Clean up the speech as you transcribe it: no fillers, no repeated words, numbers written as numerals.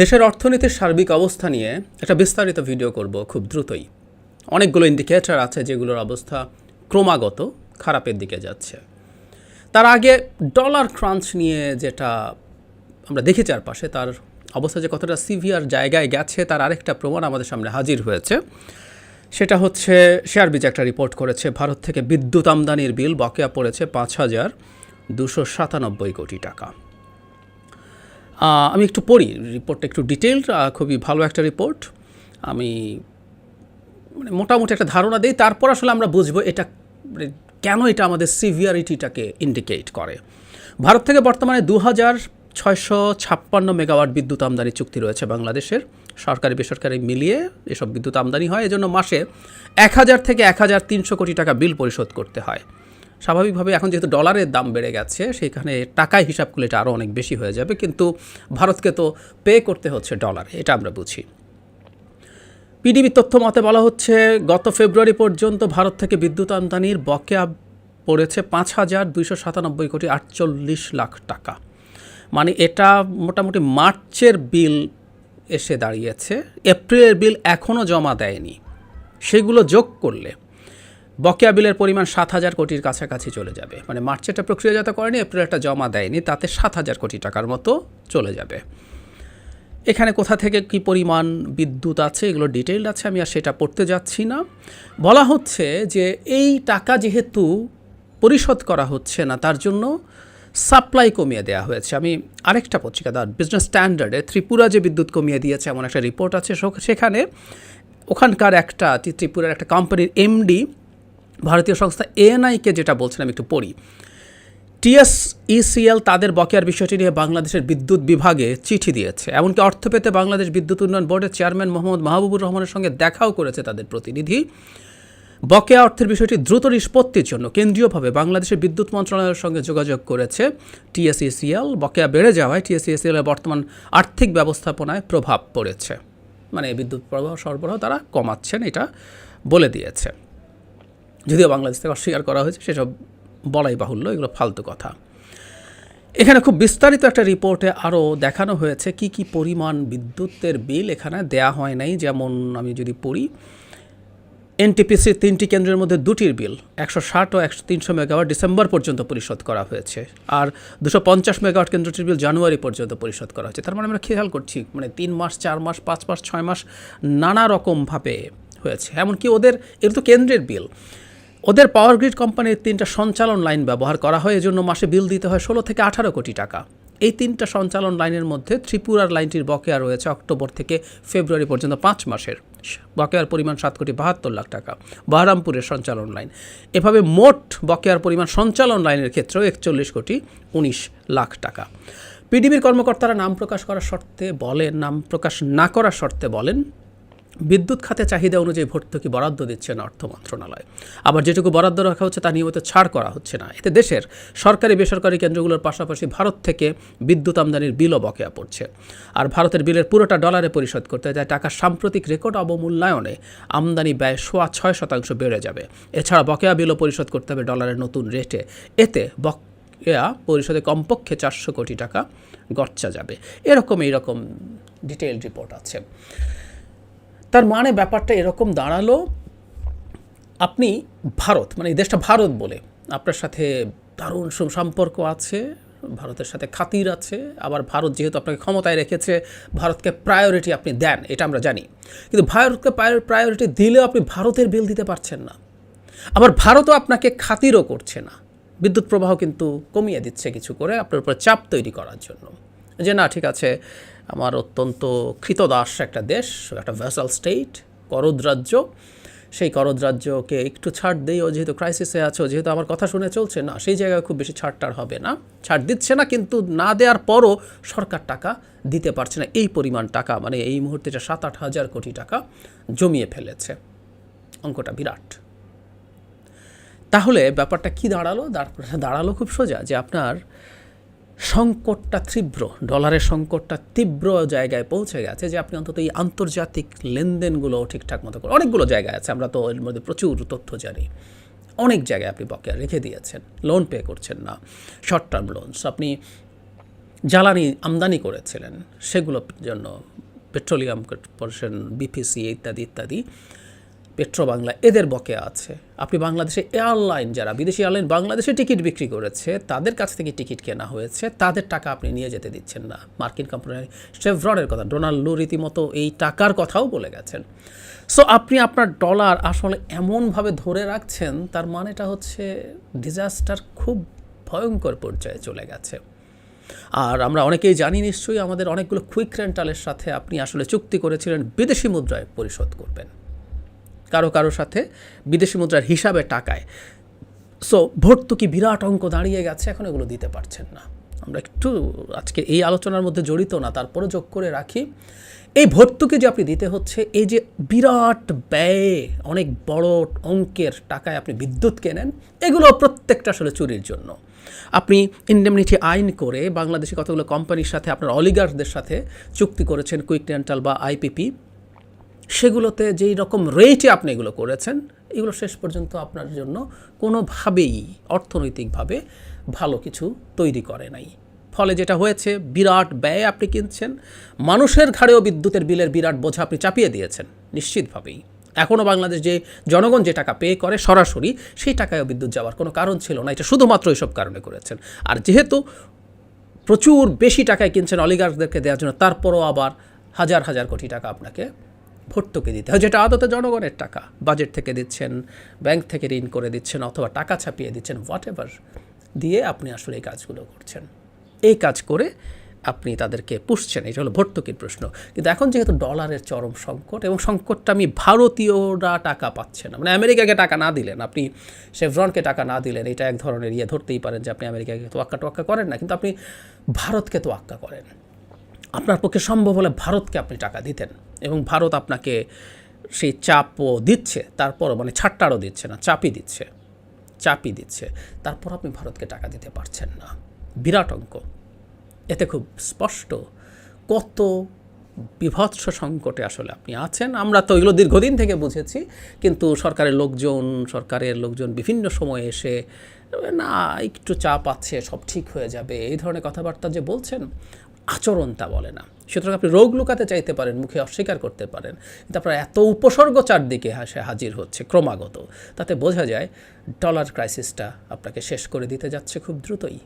দেশের অর্থনীতির সার্বিক অবস্থা নিয়ে একটা বিস্তারিত ভিডিও করব খুব দ্রুতই। অনেকগুলো ইন্ডিকেটর আছে যেগুলোর অবস্থা ক্রমাগত খারাপের দিকে যাচ্ছে। তার আগে ডলার ক্রাঞ্চ নিয়ে যেটা আমরা দেখি চারপাশে, তার অবস্থা যে কতটা সিভিয়ার জায়গায় গেছে তার আরেকটা প্রমাণ আমাদের সামনে হাজির হয়েছে। সেটা হচ্ছে শেয়ারবিজ একটা রিপোর্ট করেছে, ভারত থেকে বিদ্যুৎ আমদানির বিল বকেয়া পড়েছে 5,297 কোটি টাকা। আমি একটু পড়ি রিপোর্টটা, একটু ডিটেলড, খুবই ভালো একটা রিপোর্ট। আমি মোটামুটি একটা ধারণা দিই, তারপর আসলে আমরা বুঝবো এটা কেন এটা আমাদের সিভিয়ারিটিটাকে ইন্ডিকেট করে। ভারত থেকে বর্তমানে 2,656 মেগাওয়াট বিদ্যুৎ আমদানি চুক্তি রয়েছে বাংলাদেশের, সরকারি বেসরকারি মিলিয়ে এসব বিদ্যুৎ আমদানি হয়। এজন্য মাসে 1,000 থেকে 1,300 কোটি টাকা বিল পরিশোধ করতে হয়। স্বাভাবিকভাবে এখন যেহেতু ডলারের দাম বেড়ে গেছে, সেখানে টাকায় হিসাব করলে এটা আরও অনেক বেশি হয়ে যাবে, কিন্তু ভারতকে তো পে করতে হচ্ছে ডলার, এটা আমরা বুঝি। পিডিবি তথ্য মতে বলা হচ্ছে গত ফেব্রুয়ারি পর্যন্ত ভারত থেকে বিদ্যুৎ আমদানির বকেয়া পড়েছে 5,297 কোটি 48 লাখ টাকা। মানে এটা মোটামুটি মার্চের বিল এসে দাঁড়িয়েছে, এপ্রিলের বিল এখনও জমা দেয়নি। সেগুলো যোগ করলে বকেয়া বিলের পরিমাণ 7,000 কোটির কাছাকাছি চলে যাবে। মানে মার্চেরটা প্রক্রিয়াজাত করেনি, এপ্রিলেরটা জমা দেয়নি, তাতে 7,000 কোটি টাকার মতো চলে যাবে। এখানে কোথা থেকে কি পরিমাণ বিদ্যুৎ আছে এগুলো ডিটেইলড আছে, আমি আর সেটা পড়তে যাচ্ছি না। বলা হচ্ছে যে এই টাকা যেহেতু পরিশোধ করা হচ্ছে না, তার জন্য সাপ্লাই কমিয়ে দেওয়া হয়েছে। আমি আরেকটা পত্রিকা, দ্য বিজনেস স্ট্যান্ডার্ডে ত্রিপুরা যে বিদ্যুৎ কমিয়ে দিয়েছে এমন একটা রিপোর্ট আছে। সেখানে ওখানকার একটা ত্রিপুরার একটা কোম্পানির এমডি ভারতীয় সংস্থা এএনআইকে যেটা বলছেন, আমি একটু পড়ি। টিএসইসিএল তাদের বকেয়ার বিষয়টি নিয়ে বাংলাদেশের বিদ্যুৎ বিভাগে চিঠি দিয়েছে। এমনকি অর্থ পেতে বাংলাদেশ বিদ্যুৎ উন্নয়ন বোর্ডের চেয়ারম্যান মোহাম্মদ মাহবুবুর রহমানের সঙ্গে দেখাও করেছে তাদের প্রতিনিধি। বকেয়া অর্থের বিষয়টি দ্রুত নিষ্পত্তির জন্য কেন্দ্রীয়ভাবে বাংলাদেশের বিদ্যুৎ মন্ত্রণালয়ের সঙ্গে যোগাযোগ করেছে টিএসইসিএল। বকেয়া বেড়ে যাওয়ায় টিএসইসিএলের বর্তমান আর্থিক ব্যবস্থাপনায় প্রভাব পড়েছে, মানে বিদ্যুৎ প্রবাহ সরবরাহ তারা কমাচ্ছেন, এটা বলে দিয়েছে। যদিও বাংলাদেশ থেকে অস্বীকার করা হয়েছে, সেসব বলাই বাহুল্য, এগুলো ফালতু কথা। এখানে খুব বিস্তারিত একটা রিপোর্টে আরও দেখানো হয়েছে কি কি পরিমাণ বিদ্যুতের বিল এখানে দেয়া হয় নাই। যেমন আমি যদি পড়ি, এনটিপিসির 3টি কেন্দ্রের মধ্যে 2টির বিল 160 ও 300 মেগাওয়াট ডিসেম্বর পর্যন্ত পরিশোধ করা হয়েছে, আর 250 মেগাওয়াট কেন্দ্রটির বিল জানুয়ারি পর্যন্ত পরিশোধ করা হয়েছে। তার মানে আমরা খেয়াল করছি, মানে 3 মাস, 4 মাস, 5 মাস, 6 মাস নানা রকমভাবে হয়েছে। এমনকি ওদের, এর তো কেন্দ্রের বিল, ওদের পাওয়ার গ্রিড কোম্পানির 3টা সঞ্চালন লাইন ব্যবহার করা হয়, এজন্য মাসে বিল দিতে হয় 16 থেকে 18 কোটি টাকা। এই 3টা সঞ্চালন লাইনের মধ্যে ত্রিপুরার লাইনটির বকেয়া রয়েছে অক্টোবর থেকে ফেব্রুয়ারি পর্যন্ত 5 মাসের, বকেয়ার পরিমাণ 7,72 লাখ টাকা। বহরমপুরের সঞ্চালন লাইন, এভাবে মোট বকেয়ার পরিমাণ সঞ্চালন লাইনের ক্ষেত্রেও 41,19 লাখ টাকা। পিডিবির কর্মকর্তারা নাম প্রকাশ করার শর্তে বলেন, নাম প্রকাশ না করার শর্তে বলেন, বিদ্যুৎ খাতে চাহিদা অনুযায়ী ভর্তুকি বরাদ্দ দিচ্ছে না অর্থ মন্ত্রণালয়। আবার যেটুকু বরাদ্দ রাখা হচ্ছে তা নিয়মিত ছাড় করা হচ্ছে না। এতে দেশের সরকারি বেসরকারি কেন্দ্রগুলোর পাশাপাশি ভারত থেকে বিদ্যুৎ আমদানির বিলও বকেয়া পড়ছে। আর ভারতের বিলের পুরোটা ডলারে পরিশোধ করতে যায়, টাকার সাম্প্রতিক রেকর্ড অবমূল্যায়নে আমদানি ব্যয় 6.5% বেড়ে যাবে। এছাড়া বকেয়া বিলও পরিশোধ করতে হবে ডলারের নতুন রেটে। এতে বকেয়া পরিশোধে কমপক্ষে 400 কোটি টাকা গচ্চা যাবে। এইরকম ডিটেইলড রিপোর্ট আছে। তার মানে ব্যাপারটা এরকম দাঁড়ালো, আপনি ভারত, মানে এই দেশটা ভারত বলে আপনার সাথে দারুণ সম্পর্ক আছে, ভারতের সাথে খাতির আছে। আবার ভারত যেহেতু আপনাকে ক্ষমতায় রেখেছে, ভারতকে প্রায়োরিটি আপনি দেন, এটা আমরা জানি। কিন্তু ভারতকে প্রায়োরিটি দিলেও আপনি ভারতের বিল দিতে পারছেন না। আবার ভারতও আপনাকে খাতিরও করছে না, বিদ্যুৎ প্রবাহ কিন্তু কমিয়ে দিচ্ছে কিছু করে আপনার উপর চাপ তৈরি করার জন্য, যে না ঠিক আছে, আমার অত্যন্ত কৃতদাস একটা দেশ, একটা ভ্যাসাল স্টেট, করদ রাজ্য, সেই করদ রাজ্যকে একটু ছাড় দেই, ও যেহেতু ক্রাইসিসে আছে, যেহেতু আমার কথা শুনে চলছে না, সেই জায়গায় খুব বেশি ছাড়টার হবে না। ছাড় দিচ্ছে না, কিন্তু না দেওয়ার পরও সরকার টাকা দিতে পারছে না। এই পরিমাণ টাকা, মানে এই মুহূর্তে 7-8 হাজার কোটি টাকা জমিয়ে ফেলেছে, অঙ্কটা বিরাট। তাহলে ব্যাপারটা কি দাঁড়ালো খুব সোজা, যে আপনার সংকটটা তীব্র, ডলারের সংকটটা তীব্র জায়গায় পৌঁছে গেছে, যে আপনি অন্তত এই আন্তর্জাতিক লেনদেনগুলো ঠিকঠাক মতো করে, অনেকগুলো জায়গায় আছে, আমরা তো এর মধ্যে প্রচুর তথ্য জানি, অনেক জায়গায় আপনি বকেয়া রেখে দিয়েছেন, লোন পে করছেন না, শর্ট টার্ম লোনস, আপনি জ্বালানি আমদানি করেছিলেন সেগুলোর জন্য পেট্রোলিয়াম কর্পোরেশন, বিপিসি ইত্যাদি ইত্যাদি, পেট্রো বাংলা, এদের বকেয়া আছে। আপনি বাংলাদেশে এয়ারলাইন, যারা বিদেশি এয়ারলাইন বাংলাদেশে টিকিট বিক্রি করেছে তাদের কাছ থেকে টিকিট কেনা হয়েছে, তাদের টাকা আপনি নিয়ে যেতে দিচ্ছেন না। মার্কিন কোম্পানি শেভরনের কথা, ডোনাল্ড লু রীতিমতো এই টাকার কথাও বলে গেছেন। সো আপনি আপনার ডলার আসলে এমনভাবে ধরে রাখছেন, তার মানেটা হচ্ছে ডিজাস্টার খুব ভয়ঙ্কর পর্যায়ে চলে গেছে। আর আমরা অনেকেই জানি নিশ্চয়ই, আমাদের অনেকগুলো কুইক রেন্টালের সাথে আপনি আসলে চুক্তি করেছিলেন বিদেশি মুদ্রায় পরিশোধ করবেন, কারো সাথে বিদেশি মুদ্রার হিসাবে টাকায়। সো ভর্তুকি বিরাট অঙ্ক দাঁড়িয়ে গেছে, এখন এগুলো দিতে পারছেন না। আমরা একটু আজকে এই আলোচনার মধ্যে জড়িত না, তারপরে যোগ করে রাখি, এই ভর্তুকি যে আপনি দিতে হচ্ছে, এই যে বিরাট ব্যয়ে অনেক বড় অঙ্কের টাকায় আপনি বিদ্যুৎ কেনেন, এগুলো প্রত্যেকটা আসলে চুরির জন্য। আপনি ইন্ডেমনিটি আইন করে বাংলাদেশি কতগুলো কোম্পানির সাথে, আপনার অলিগার্সদের সাথে চুক্তি করেছেন, কুইক রেন্টাল বা আইপিপি, সেগুলোতে যেই রকম রেটে আপনি এগুলো করেছেন, এগুলো শেষ পর্যন্ত আপনার জন্য কোনোভাবেই অর্থনৈতিকভাবে ভালো কিছু তৈরি করে নাই। ফলে যেটা হয়েছে, বিরাট ব্যয় আপনি কিনছেন, মানুষের ঘাড়েও বিদ্যুতের বিলের বিরাট বোঝা আপনি চাপিয়ে দিয়েছেন নিশ্চিতভাবেই। এখনও বাংলাদেশ যে জনগণ যে টাকা পে করে সরাসরি, সেই টাকায়ও বিদ্যুৎ যাওয়ার কোনো কারণ ছিল না। এটা শুধুমাত্র এইসব কারণে করেছেন। আর যেহেতু প্রচুর বেশি টাকায় কিনছেন অলিগার্সদেরকে দেওয়ার জন্য, তারপরও আবার হাজার হাজার কোটি টাকা আপনাকে ভর্তুকি দিতে হয়, যেটা আদতে জনগণের টাকা। বাজেট থেকে দিচ্ছেন, ব্যাংক থেকে ঋণ করে দিচ্ছেন, অথবা টাকা ছাপিয়ে দিচ্ছেন, হোয়াট এভার দিয়ে আপনি আসলে এই কাজগুলো করছেন। এই কাজ করে আপনি তাদেরকে পুষছেন, এটা হলো ভর্তুকির প্রশ্ন। কিন্তু এখন যেহেতু ডলারের চরম সংকট, এবং সংকটটা আমি ভারতীয়রা টাকা পাচ্ছে না, মানে আমেরিকাকে টাকা না দিলেন, আপনি শেভরনকে টাকা না দিলেন, এটা এক ধরনের ধরতেই পারেন যে আপনি আমেরিকাকে তোয়াক্কা করেন না, কিন্তু আপনি ভারতকে তোয়াক্কা করেন। আপনার পক্ষে সম্ভব হলে ভারতকে আপনি টাকা দিতেন, এবং ভারত আপনাকে সেই চাপও দিচ্ছে, তারপরও মানে ছাড়টারও দিচ্ছে না, চাপই দিচ্ছে, তারপর আপনি ভারতকে টাকা দিতে পারছেন না। বিরাট অঙ্ক। এতে খুব স্পষ্ট কত বিভৎস সংকটে আসলে আপনি আছেন। আমরা তো এগুলো দীর্ঘদিন থেকে বুঝেছি, কিন্তু সরকারের লোকজন বিভিন্ন সময়ে এসে, না একটু চাপ আছে, সব ঠিক হয়ে যাবে, এই ধরনের কথাবার্তা যে বলছেন, আচরণটা বলে না। সুতরাং আপনি রোগ লুকাতে চাইতে পারেন, মুখে অস্বীকার করতে পারেন, কিন্তু আপনার এত উপসর্গ চারদিকে হাজির হচ্ছে ক্রমাগত, তাতে বোঝা যায় ডলার ক্রাইসিসটা আপনাকে শেষ করে দিতে যাচ্ছে খুব দ্রুতই।